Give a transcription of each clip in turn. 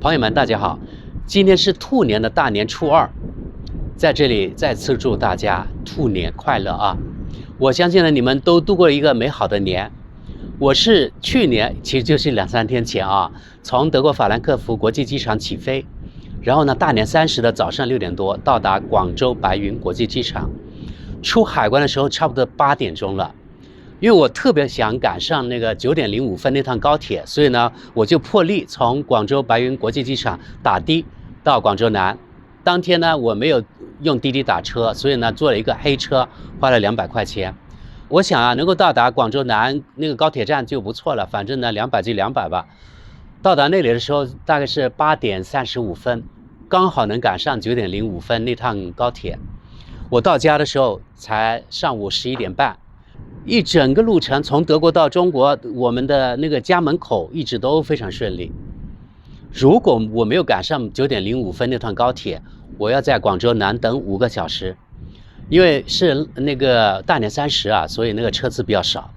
朋友们，大家好！今天是兔年的大年初二，在这里再次祝大家兔年快乐啊！我相信呢，你们都度过一个美好的年。我是去年，其实就是2-3天前啊，从德国法兰克福国际机场起飞，然后呢，大年30的早上6点多到达广州白云国际机场，出海关的时候差不多8点钟了。因为我特别想赶上那个9点05分那趟高铁，所以呢，我就破例从广州白云国际机场打的到广州南。当天呢，我没有用滴滴打车，所以呢，坐了一个黑车，花了200块钱。我想啊，能够到达广州南那个高铁站就不错了，反正呢，200就200吧。到达那里的时候大概是8点35分，刚好能赶上9点05分那趟高铁。我到家的时候才上午11点半。一整个路程从德国到中国，我们的那个家门口一直都非常顺利。如果我没有赶上9点05分那趟高铁，我要在广州南等5个小时，因为是那个大年30啊，所以那个车次比较少，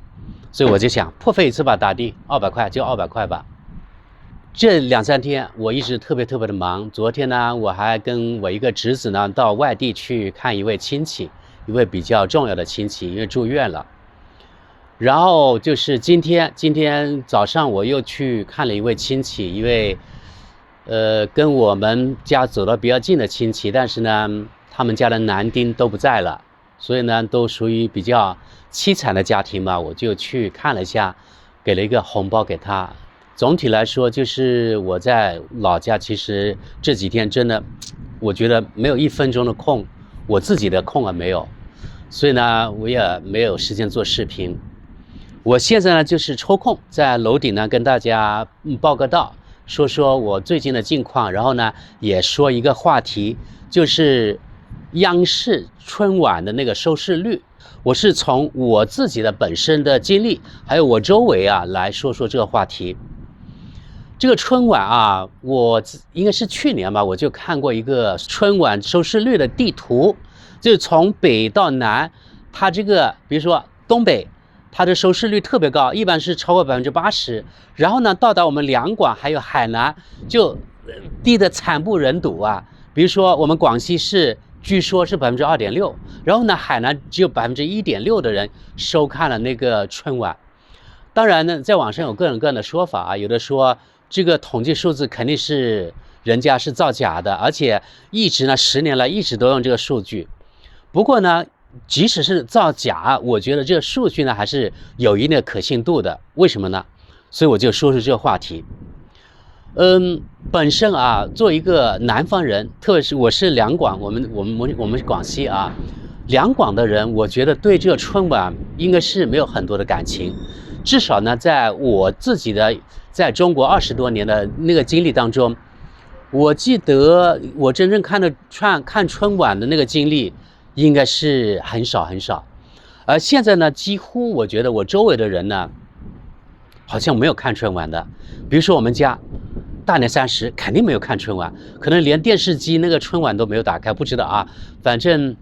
所以我就想破费一次吧，打的200块就200块吧。这2-3天我一直特别的忙。昨天呢，我还跟我一个侄子呢到外地去看一位亲戚，一位比较重要的亲戚，因为住院了。然后就是今天早上我又去看了一位亲戚，一位跟我们家走得比较近的亲戚，但是呢他们家的男丁都不在了，所以呢都属于比较凄惨的家庭嘛，我就去看了一下，给了一个红包给他。总体来说，就是我在老家其实这几天真的我觉得没有1分钟的空，我自己的空啊没有，所以呢我也没有时间做视频。我现在呢就是抽空在楼顶呢跟大家报个到，说说我最近的近况，然后呢也说一个话题，就是央视春晚的那个收视率。我是从我自己的本身的经历，还有我周围啊来说说这个话题。这个春晚啊，我应该是去年吧，我就看过一个春晚收视率的地图，就是从北到南，它这个比如说东北，它的收视率特别高，一般是超过80%。然后呢，到达我们两广还有海南，就低得惨不忍睹啊。比如说我们广西是据说是2.6%，然后呢，海南只有1.6%的人收看了那个春晚。当然呢，在网上有各种各样的说法啊，有的说这个统计数字肯定是人家是造假的，而且一直呢10年来一直都用这个数据。不过呢，即使是造假，我觉得这个数据呢还是有一定的可信度的。为什么呢？所以我就说说这个话题。本身啊，作为一个南方人，特别是我是两广，我们是广西啊，两广的人，我觉得对这个春晚应该是没有很多的感情。至少呢，在我自己的在中国20多年的那个经历当中，我记得我真正看春晚的那个经历应该是很少。而现在呢，几乎我觉得我周围的人呢好像没有看春晚的。比如说我们家大年30肯定没有看春晚，可能连电视机那个春晚都没有打开，不知道啊。反正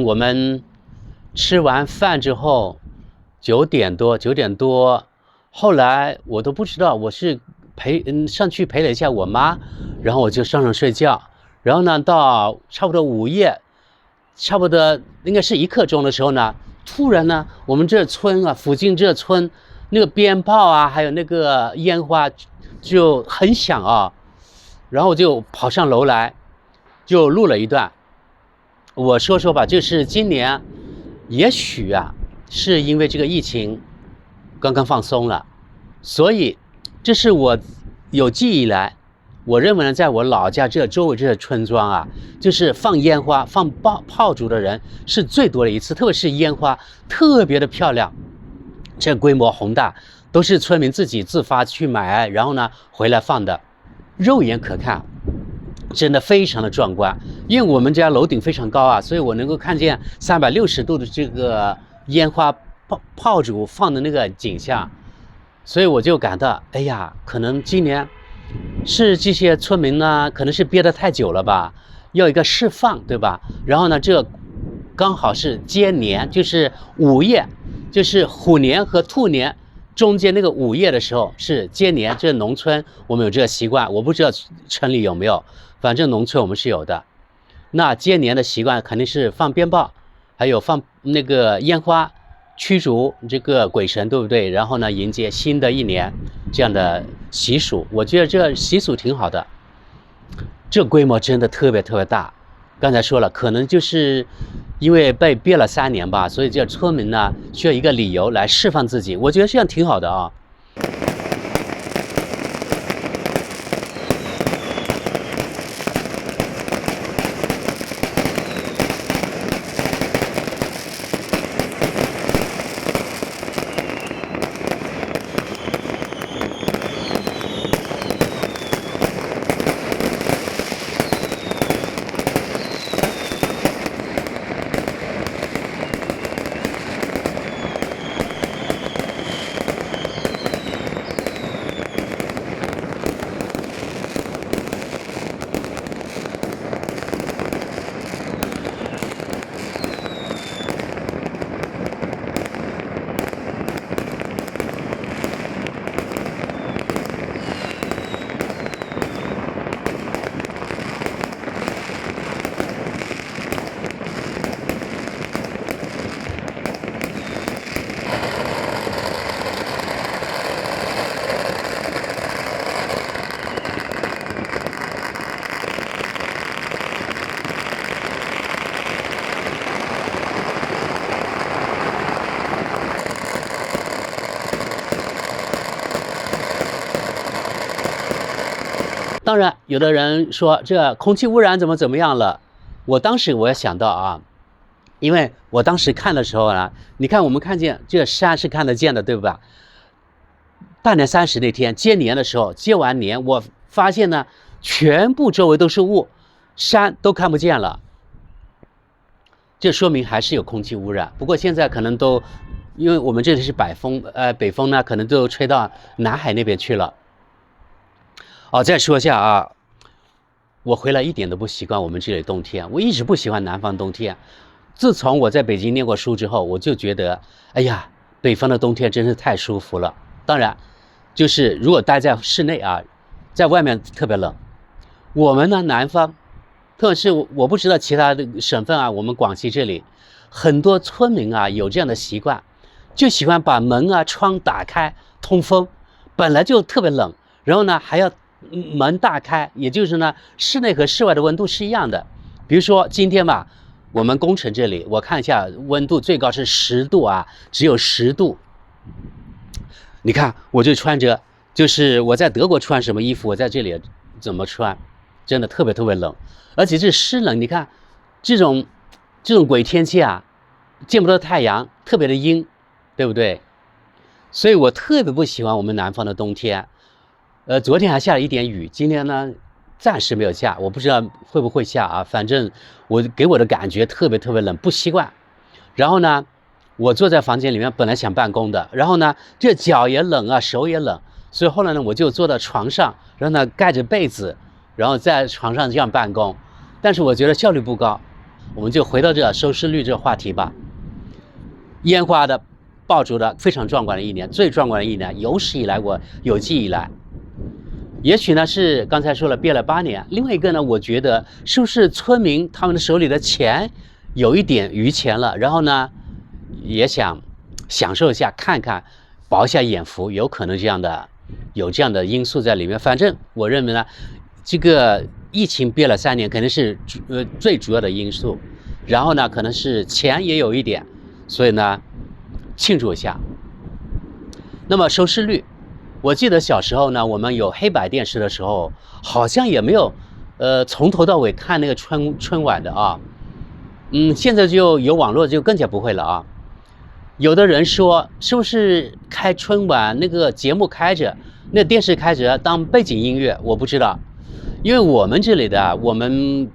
我们吃完饭之后9点多，后来我都不知道，我是上去陪了一下我妈，然后我就上床睡觉。然后呢，到差不多午夜，差不多应该是1刻钟的时候呢，突然呢，我们这村啊，附近这村那个鞭炮啊，还有那个烟花就很响啊，然后我就跑上楼来，就录了一段。我说说吧，就是今年也许啊是因为这个疫情刚刚放松了，所以这是我有记忆以来，我认为呢，在我老家这周围这些村庄啊，就是放烟花放炮竹的人是最多的一次，特别是烟花特别的漂亮，这规模宏大，都是村民自己自发去买，然后呢回来放的，肉眼可看，真的非常的壮观。因为我们家楼顶非常高啊，所以我能够看见360度的这个烟花炮竹放的那个景象，所以我就感到，哎呀，可能今年是这些村民呢，可能是憋得太久了吧，要一个释放，对吧？然后呢，这刚好是接年，就是午夜，就是虎年和兔年中间那个午夜的时候是接年，这农村我们有这个习惯，我不知道城里有没有，反正农村我们是有的。那接年的习惯肯定是放鞭炮，还有放那个烟花，驱逐这个鬼神，对不对？然后呢，迎接新的一年这样的习俗，我觉得这个习俗挺好的。这规模真的特别特别大。刚才说了，可能就是因为被憋了3年吧，所以这村民呢需要一个理由来释放自己，我觉得这样挺好的啊。当然，有的人说这空气污染怎么样了？当时我也想到啊，因为我当时看的时候呢，你看我们看见这山是看得见的，对吧？大年30那天接年的时候，接完年，我发现呢，全部周围都是雾，山都看不见了。这说明还是有空气污染。不过现在可能都，因为我们这里是北风呢，可能都吹到南海那边去了。再说一下啊，我回来一点都不习惯我们这里冬天，我一直不喜欢南方冬天。自从我在北京念过书之后，我就觉得，哎呀，北方的冬天真是太舒服了。当然，就是如果待在室内啊，在外面特别冷。我们呢，南方，特别是我不知道其他的省份啊，我们广西这里很多村民啊有这样的习惯，就喜欢把门啊窗打开通风，本来就特别冷，然后呢还要门大开，也就是呢，室内和室外的温度是一样的。比如说今天吧，我们工程这里，我看一下温度最高是10度啊，只有10度。你看，我就穿着，就是我在德国穿什么衣服，我在这里怎么穿，真的特别特别冷，而且这湿冷，你看，这种鬼天气啊，见不到太阳，特别的阴，对不对？所以我特别不喜欢我们南方的冬天。昨天还下了一点雨，今天呢暂时没有下，我不知道会不会下啊。反正给我的感觉特别特别冷，不习惯。然后呢，我坐在房间里面，本来想办公的，然后呢，这脚也冷啊，手也冷，所以后来呢，我就坐到床上，然后呢盖着被子，然后在床上这样办公。但是我觉得效率不高，我们就回到这收视率这个话题吧。烟花的爆竹的非常壮观的一年，最壮观的一年，有史以来我有记以来。也许呢是刚才说了憋了8年，另外一个呢，我觉得是不是村民他们的手里的钱有一点余钱了，然后呢也想享受一下，看看，饱一下眼福，有可能有这样的因素在里面。反正我认为呢，这个疫情憋了3年肯定是最主要的因素，然后呢可能是钱也有一点，所以呢庆祝一下。那么收视率，我记得小时候呢，我们有黑白电视的时候，好像也没有，从头到尾看那个春晚的啊。现在就有网络，就更加不会了啊。有的人说，是不是开春晚那个节目开着，那电视开着当背景音乐？我不知道，因为我们这里的我们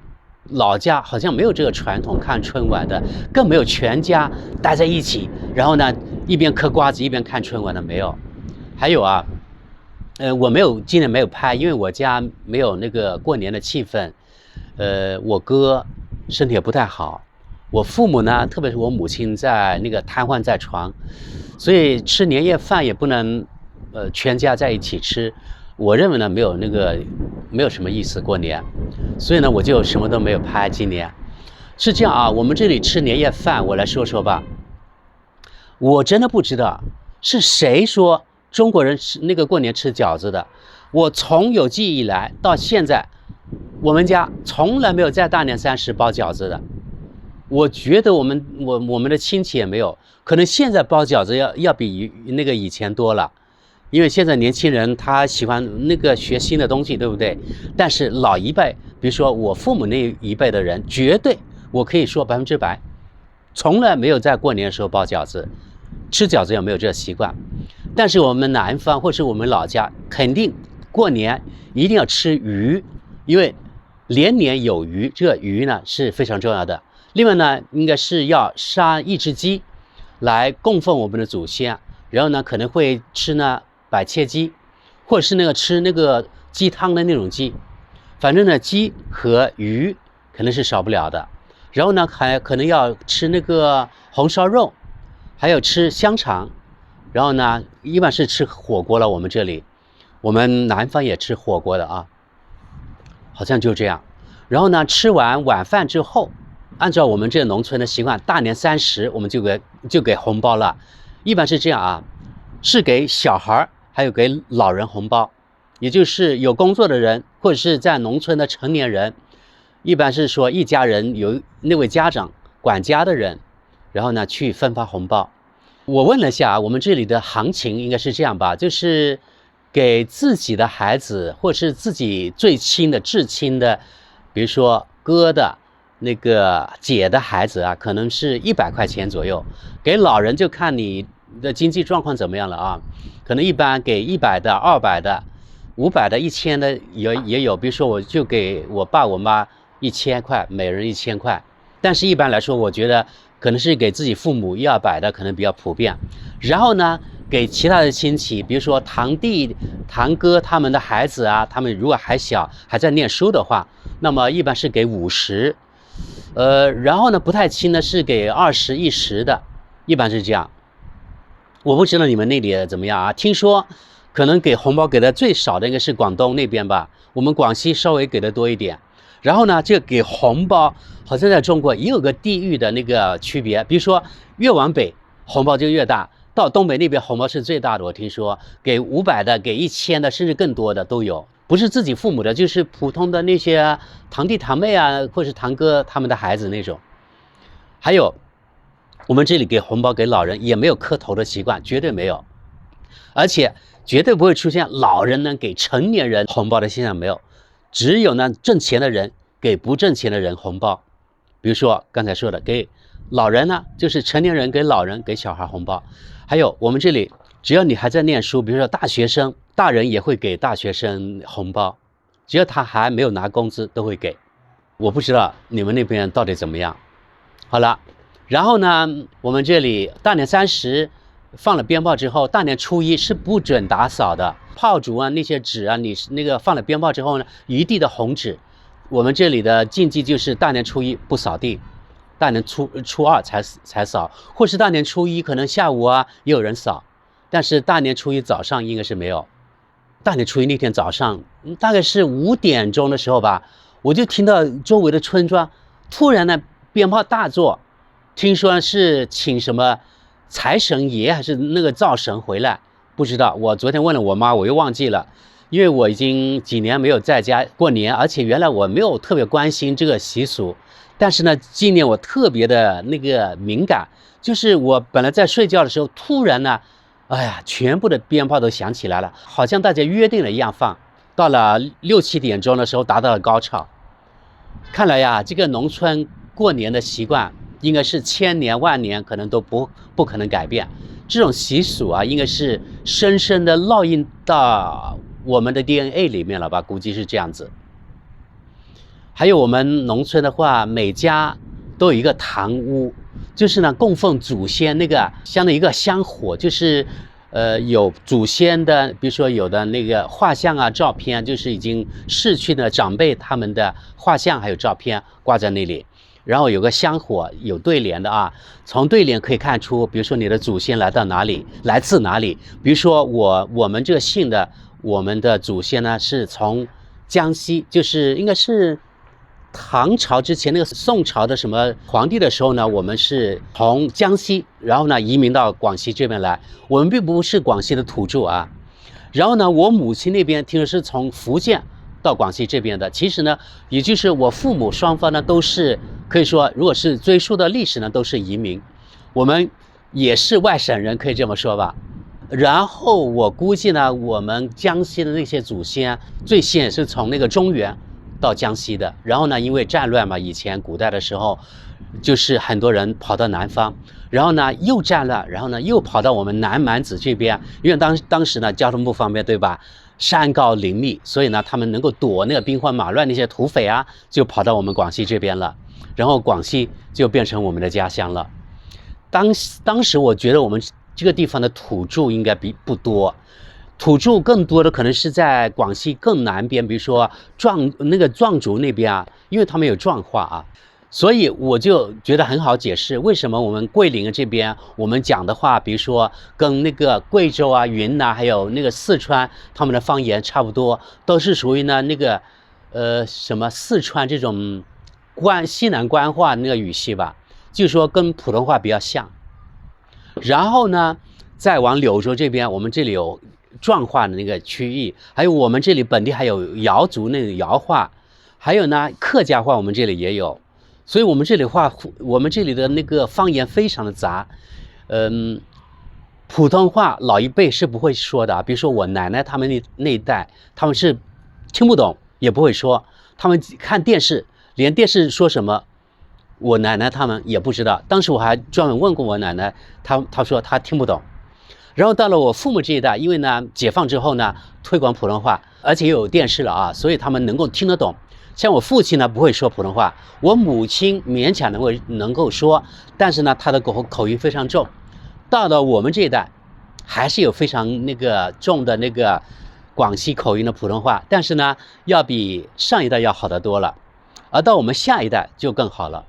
老家好像没有这个传统看春晚的，更没有全家待在一起，然后呢一边嗑瓜子一边看春晚的，没有。还有啊，我今年没有拍，因为我家没有那个过年的气氛。我哥身体也不太好，我父母呢，特别是我母亲在那个瘫痪在床，所以吃年夜饭也不能全家在一起吃。我认为呢，没有什么意思过年，所以呢，我就什么都没有拍。今年是这样啊，我们这里吃年夜饭，我来说说吧。我真的不知道是谁说中国人吃那个过年吃饺子的。我从有记忆以来到现在，我们家从来没有在大年30包饺子的。我觉得我们的亲戚也没有，可能现在包饺子要比那个以前多了。因为现在年轻人他喜欢那个学新的东西，对不对？但是老一辈，比如说我父母那一辈的人，绝对我可以说100%，从来没有在过年的时候包饺子，吃饺子也没有这个习惯。但是我们南方或是我们老家，肯定过年一定要吃鱼，因为连年有余，这个鱼呢是非常重要的。另外呢，应该是要杀一只鸡来供奉我们的祖先，然后呢可能会吃呢百切鸡，或者是那个吃那个鸡汤的那种鸡，反正呢鸡和鱼可能是少不了的。然后呢还可能要吃那个红烧肉，还有吃香肠，然后呢一般是吃火锅了。我们这里我们南方也吃火锅的啊，好像就这样。然后呢吃完晚饭之后，按照我们这农村的习惯，大年30我们就给红包了。一般是这样啊，是给小孩还有给老人红包，也就是有工作的人或者是在农村的成年人，一般是说一家人有那位家长管家的人，然后呢去分发红包。我问了一下，我们这里的行情应该是这样吧，就是给自己的孩子或者是自己最亲的至亲的，比如说哥的那个姐的孩子啊，可能是100块钱左右。给老人就看你的经济状况怎么样了啊，可能一般给100的、200的、500的、1000的也有。比如说我就给我爸我妈1000块，每人1000块。但是一般来说，我觉得可能是给自己父母100-200的可能比较普遍。然后呢，给其他的亲戚，比如说堂弟、堂哥他们的孩子啊，他们如果还小还在念书的话，那么一般是给50。然后呢，不太亲的是给20、10的，一般是这样。我不知道你们那里怎么样啊？听说可能给红包给的最少的应该是广东那边吧，我们广西稍微给的多一点。然后呢，这个给红包好像在中国也有个地域的那个区别，比如说越往北红包就越大，到东北那边红包是最大的。我听说给500的、给1000的，甚至更多的都有。不是自己父母的，就是普通的那些堂弟堂妹啊，或是堂哥他们的孩子那种。还有我们这里给红包给老人也没有磕头的习惯，绝对没有，而且绝对不会出现老人呢给成年人红包的现象，没有。只有呢挣钱的人给不挣钱的人红包。比如说刚才说的，给老人呢就是成年人给老人给小孩红包。还有我们这里只要你还在念书，比如说大学生，大人也会给大学生红包，只要他还没有拿工资都会给。我不知道你们那边到底怎么样。好了，然后呢我们这里大年30放了鞭炮之后，大年初1是不准打扫的，炮竹啊那些纸啊，你那个放了鞭炮之后呢，一地的红纸。我们这里的禁忌就是大年初1不扫地，大年初2才扫，或是大年初1可能下午啊也有人扫，但是大年初1早上应该是没有。大年初1那天早上大概是5点钟的时候吧，我就听到周围的村庄突然呢鞭炮大作，听说是请什么财神爷还是那个灶神回来，不知道。我昨天问了我妈，我又忘记了，因为我已经几年没有在家过年，而且原来我没有特别关心这个习俗。但是呢，今年我特别的那个敏感，就是我本来在睡觉的时候，突然呢，哎呀，全部的鞭炮都响起来了，好像大家约定了一样放。到了6、7点钟的时候，达到了高潮。看来呀，这个农村过年的习惯应该是千年万年可能都不可能改变。这种习俗啊，应该是深深的烙印到我们的 DNA 里面了吧，估计是这样子。还有我们农村的话，每家都有一个堂屋，就是呢供奉祖先那个相当于一个香火，就是有祖先的，比如说有的那个画像啊、照片，就是已经逝去的长辈他们的画像还有照片挂在那里。然后有个香火有对联的啊，从对联可以看出，比如说你的祖先来到哪里，来自哪里。比如说我们这个姓的，我们的祖先呢是从江西，就是应该是唐朝之前那个宋朝的什么皇帝的时候呢，我们是从江西，然后呢移民到广西这边来，我们并不是广西的土著啊。然后呢，我母亲那边听说是从福建到广西这边的，其实呢，也就是我父母双方呢都是可以说，如果是追溯到历史呢，都是移民，我们也是外省人，可以这么说吧。然后我估计呢，我们江西的那些祖先最先是从那个中原到江西的，然后呢，因为战乱嘛，以前古代的时候，就是很多人跑到南方，然后呢又战乱，然后呢又跑到我们南蛮子这边，因为当时呢交通不方便，对吧？山高林密，所以呢他们能够躲那个兵荒马乱那些土匪啊，就跑到我们广西这边了，然后广西就变成我们的家乡了。当时我觉得我们这个地方的土著应该不多。土著更多的可能是在广西更南边，比如说壮族那边啊，因为他们有壮话啊，所以我就觉得很好解释为什么我们桂林这边我们讲的话，比如说跟那个贵州啊、云南还有那个四川他们的方言差不多，都是属于呢那个什么四川这种西南官话那个语系吧，就是说跟普通话比较像。然后呢，再往柳州这边，我们这里有壮话的那个区域，还有我们这里本地还有瑶族那个瑶话，还有呢客家话，我们这里也有，所以我们这里的那个方言非常的杂。普通话老一辈是不会说的，比如说我奶奶他们那一代，他们是听不懂也不会说，他们看电视连电视说什么我奶奶他们也不知道。当时我还专门问过我奶奶，她说她听不懂。然后到了我父母这一代，因为呢解放之后呢推广普通话，而且有电视了啊，所以他们能够听得懂。像我父亲呢不会说普通话，我母亲勉强能够说，但是呢她的口音非常重。到了我们这一代，还是有非常那个重的那个广西口音的普通话，但是呢要比上一代要好得多了，而到我们下一代就更好了。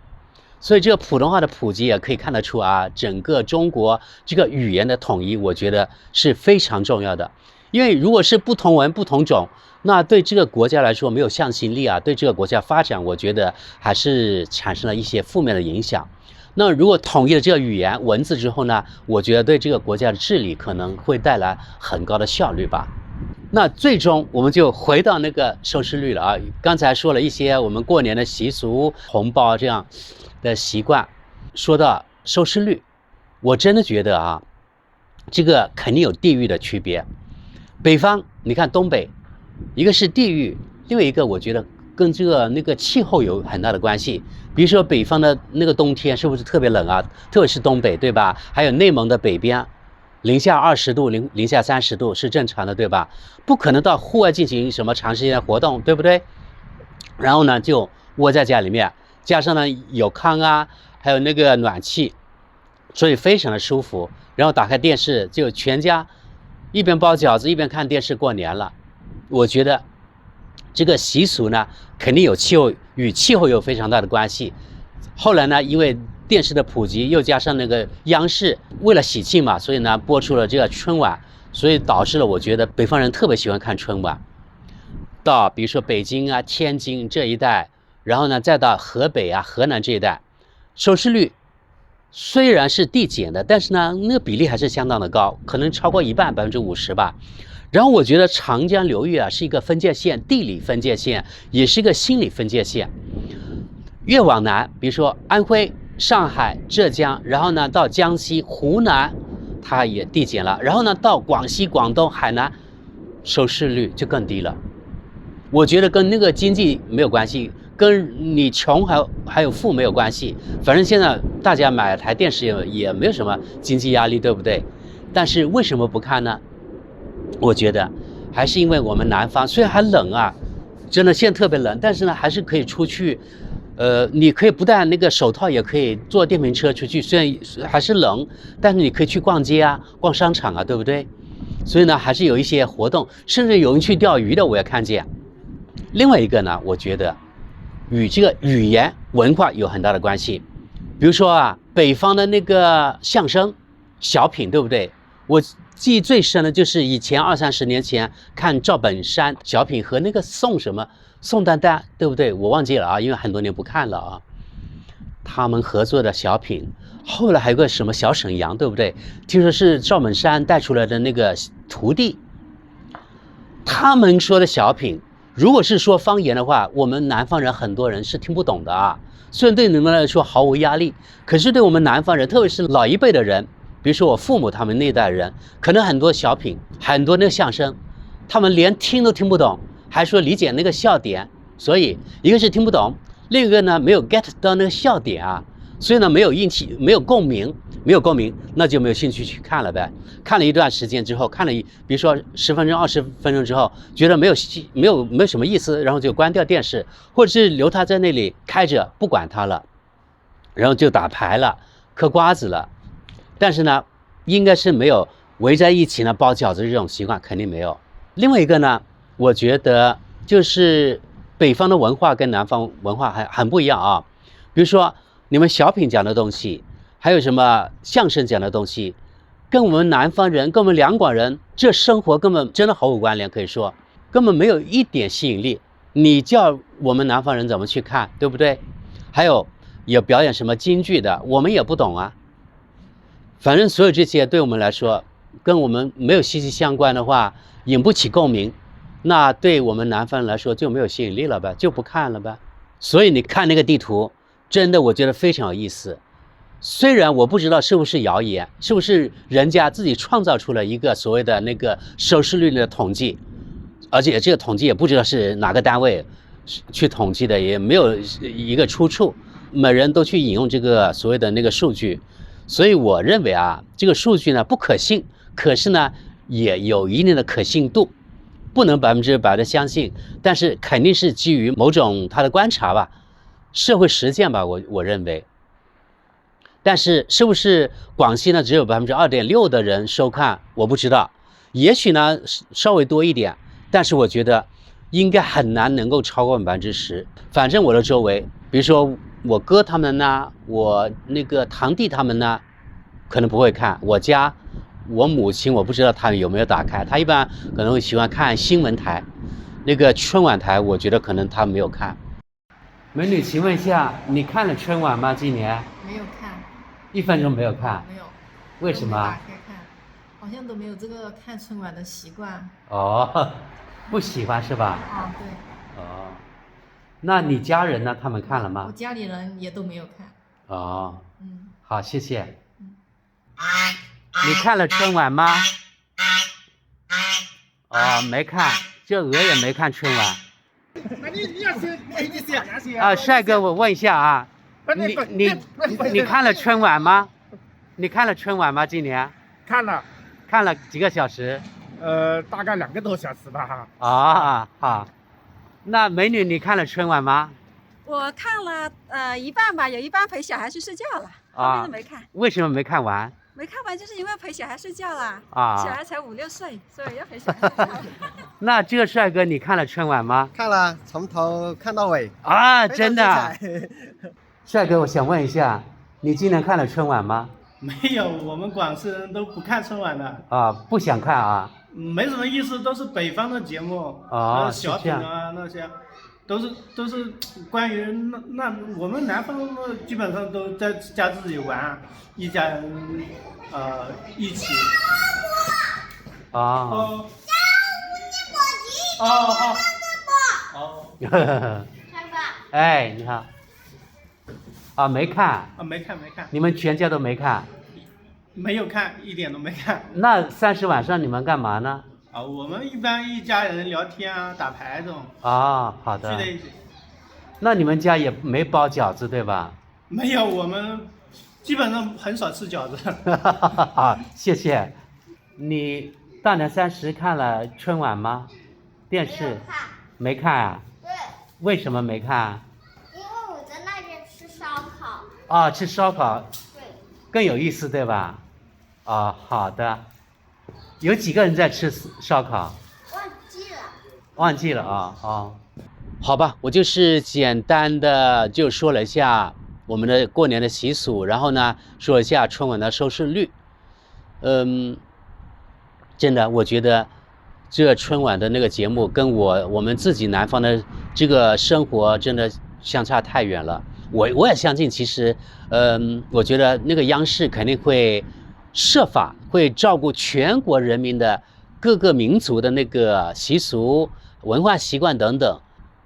所以这个普通话的普及也可以看得出啊，整个中国这个语言的统一，我觉得是非常重要的。因为如果是不同文不同种，那对这个国家来说没有向心力啊，对这个国家发展，我觉得还是产生了一些负面的影响。那如果统一了这个语言文字之后呢，我觉得对这个国家的治理可能会带来很高的效率吧。那最终我们就回到那个收视率了啊。刚才说了一些我们过年的习俗、红包这样的习惯，说到收视率，我真的觉得啊，这个肯定有地域的区别。北方你看东北，一个是地域，另外一个我觉得跟这个那个气候有很大的关系。比如说北方的那个冬天是不是特别冷啊？特别是东北，对吧？还有内蒙的北边，零下20度、零下30度是正常的，对吧？不可能到户外进行什么长时间的活动，对不对？然后呢，就窝在家里面，加上呢有炕啊，还有那个暖气，所以非常的舒服。然后打开电视，就全家一边包饺子一边看电视过年了。我觉得这个习俗呢，肯定与气候有非常大的关系。后来呢，因为电视的普及，又加上那个央视为了喜庆嘛，所以呢播出了这个春晚，所以导致了我觉得北方人特别喜欢看春晚。到比如说北京啊、天津这一带，然后呢再到河北啊、河南这一带，收视率虽然是递减的，但是呢那个比例还是相当的高，可能超过一半，50%吧。然后我觉得长江流域啊是一个分界线，地理分界线，也是一个心理分界线。越往南，比如说安徽、上海、浙江，然后呢到江西、湖南，它也递减了。然后呢到广西、广东、海南，收视率就更低了。我觉得跟那个经济没有关系，跟你穷还有富没有关系。反正现在大家买台电视也没有什么经济压力，对不对？但是为什么不看呢？我觉得还是因为我们南方虽然还冷啊，真的现在特别冷，但是呢还是可以出去，你可以不戴那个手套，也可以坐电瓶车出去，虽然还是冷，但是你可以去逛街啊、逛商场啊，对不对？所以呢还是有一些活动，甚至有人去钓鱼的我也看见。另外一个呢，我觉得与这个语言文化有很大的关系。比如说啊，北方的那个相声、小品，对不对？我记忆最深的就是以前20-30年前看赵本山小品和那个宋丹丹，对不对？我忘记了啊，因为很多年不看了啊。他们合作的小品，后来还有个什么小沈阳，对不对？听说是赵本山带出来的那个徒弟。他们说的小品，如果是说方言的话，我们南方人很多人是听不懂的啊。虽然对你们来说毫无压力，可是对我们南方人，特别是老一辈的人，比如说我父母他们那代人，可能很多小品，很多那个相声，他们连听都听不懂，还说理解那个笑点。所以一个是听不懂，另一个呢没有 get 到那个笑点啊，所以呢没有共鸣，那就没有兴趣去看了呗。看了一段时间之后，比如说10分钟、20分钟之后，觉得没有什么意思，然后就关掉电视，或者是留它在那里开着不管它了，然后就打牌了、嗑瓜子了。但是呢，应该是没有围在一起呢包饺子这种习惯，肯定没有。另外一个呢，我觉得就是北方的文化跟南方文化很不一样啊。比如说你们小品讲的东西，还有什么相声讲的东西，跟我们南方人、跟我们两广人这生活根本真的毫无关联，可以说根本没有一点吸引力。你叫我们南方人怎么去看，对不对？还有表演什么京剧的，我们也不懂啊。反正所有这些对我们来说，跟我们没有息息相关的话，引不起共鸣，那对我们南方人来说就没有吸引力了呗，就不看了呗。所以你看那个地图，真的我觉得非常有意思。虽然我不知道是不是谣言，是不是人家自己创造出了一个所谓的那个收视率的统计，而且这个统计也不知道是哪个单位去统计的，也没有一个出处，每人都去引用这个所谓的那个数据。所以我认为啊，这个数据呢不可信，可是呢也有一定的可信度，不能100%的相信，但是肯定是基于某种他的观察吧，社会实践吧，我认为。但是是不是广西呢只有2.6%的人收看，我不知道，也许呢稍微多一点，但是我觉得应该很难能够超过10%。反正我的周围，比如说我哥他们呢，我那个堂弟他们呢，可能不会看。我母亲我不知道他们有没有打开，他一般可能会喜欢看新闻台，那个春晚台，我觉得可能他没有看。美女，请问一下，你看了春晚吗？今年？没有看，1分钟没有看。没有。为什么？打开看，好像都没有这个看春晚的习惯。哦，不喜欢是吧？啊，对。哦，那你家人呢？他们看了吗？我家里人也都没有看。哦，好，谢谢。嗯。你看了春晚吗？哦，没看，这鹅也没看春晚。啊，帅哥，我问一下啊，你看了春晚吗？你看了春晚吗？今年看了，看了几个小时？大概2个多小时吧。啊，好。那美女，你看了春晚吗？我看了一半吧，有一半陪小孩去睡觉了，后面都没看。为什么没看完？没看完就是因为陪小孩睡觉了。啊，小孩才5、6岁，所以要陪小孩睡觉。那这个帅哥，你看了春晚吗？看了，从头看到尾。啊，真的。帅哥，我想问一下，你今年看了春晚吗？没有，我们广西人都不看春晚的。啊，不想看啊？没什么意思，都是北方的节目啊，小品啊那些，都是关于那我们南方基本上都在家自己玩，一家人一起。啊。哦。哦。哎，你好。啊，没看。啊，没看。你们全家都没看？没有看，一点都没看。那30晚上你们干嘛呢？啊，我们一般一家人聊天啊，打牌这种。啊，好的。聚在一起。那你们家也没包饺子对吧？没有，我们基本上很少吃饺子。好，谢谢。你大年30看了春晚吗？电视？没看啊？对。为什么没看？因为我在那边吃烧烤。啊，吃烧烤。对。更有意思，对吧？啊，好的。有几个人在吃烧烤？忘记了。忘记了啊。好吧，我就是简单的就说了一下我们的过年的习俗，然后呢说了一下春晚的收视率。真的，我觉得这春晚的那个节目跟我们自己南方的这个生活真的相差太远了。我也相信，其实，我觉得那个央视肯定会设法会照顾全国人民的各个民族的那个习俗、文化习惯等等。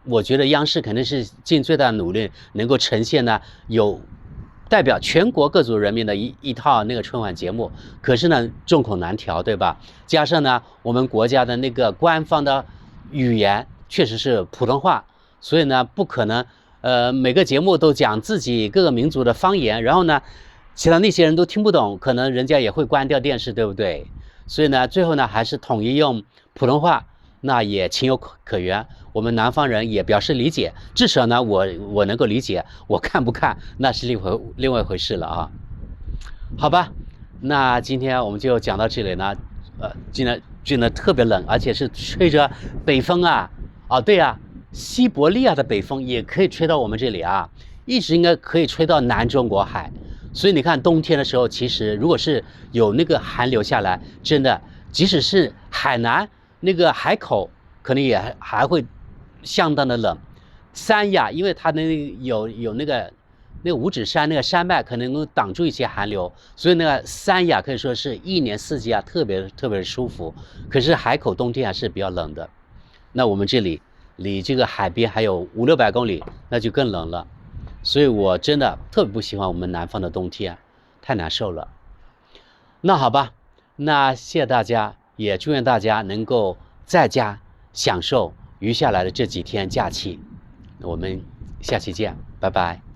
我觉得央视肯定是尽最大的努力，能够呈现呢有代表全国各族人民的一套那个春晚节目。可是呢，众口难调，对吧？加上呢，我们国家的那个官方的语言确实是普通话，所以呢，不可能每个节目都讲自己各个民族的方言，然后呢，其他那些人都听不懂，可能人家也会关掉电视，对不对？所以呢，最后呢，还是统一用普通话，那也情有可原。我们南方人也表示理解，至少呢，我能够理解，我看不看那是另外一回事了啊。好吧，那今天我们就讲到这里呢。今天真的特别冷，而且是吹着北风啊。哦，对啊，西伯利亚的北风也可以吹到我们这里啊，一直应该可以吹到南中国海。所以你看，冬天的时候，其实如果是有那个寒流下来，真的，即使是海南那个海口，可能也还会相当的冷。三亚，因为它的有那个五指山那个山脉可能能挡住一些寒流，所以那个三亚可以说是一年四季啊特别舒服。可是海口冬天还是比较冷的。那我们这里离这个海边还有500-600公里，那就更冷了。所以我真的特别不喜欢我们南方的冬天，太难受了。那好吧，那谢谢大家，也祝愿大家能够在家享受余下来的这几天假期。我们下期见，拜拜。